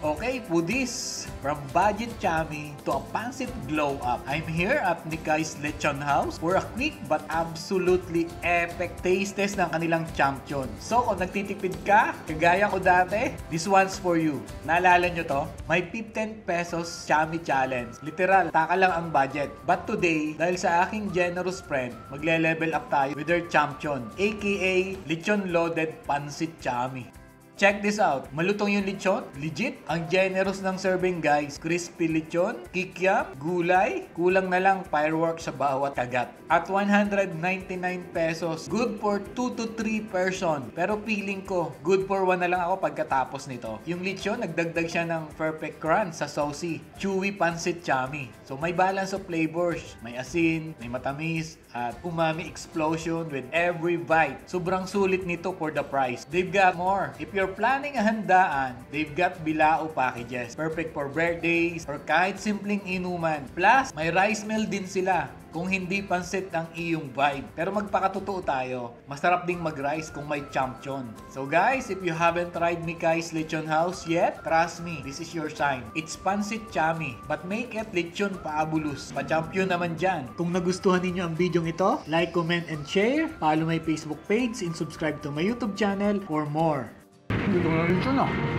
Okay, foodies, from budget chami to a pancit glow up. I'm here at Nikai's Lechon House for a quick but absolutely epic taste test ng kanilang champion. So kung nagtitipid ka, kagaya ko dati, this one's for you. Naalala nyo to? May 15 pesos chami challenge. Literal, taka lang ang budget. But today, dahil sa aking generous friend, magle-level up tayo with their champion, aka Lechon Loaded Pancit Chami. Check this out. Malutong yung lechon. Legit. Ang generous ng serving, guys. Crispy lechon, kikiam, gulay. Kulang na lang fireworks sa bawat kagat. At 199 pesos. Good for 2 to 3 person. Pero feeling ko, good for 1 na lang ako pagkatapos nito. Yung lechon, nagdagdag siya ng perfect crunch sa saucy. Chewy pancit chami. So may balance of flavors. May asin, may matamis, at umami explosion with every bite. Sobrang sulit nito for the price. They've got more. If you're planning a handaan, they've got bilao packages. Perfect for birthdays or kahit simpleng inuman. Plus, may rice meal din sila. Kung hindi pansit ang iyong vibe. Pero magpakatotoo tayo, masarap ding mag-rice kung may champion. So guys, if you haven't tried Nikai's Lechon House yet, trust me, this is your sign. It's pancit chami, but make it lechon paabulus. Pa-champion naman dyan. Kung nagustuhan ninyo ang video ito, like, comment, and share. Follow my Facebook page and subscribe to my YouTube channel for more. Hindi ko na lechon ah.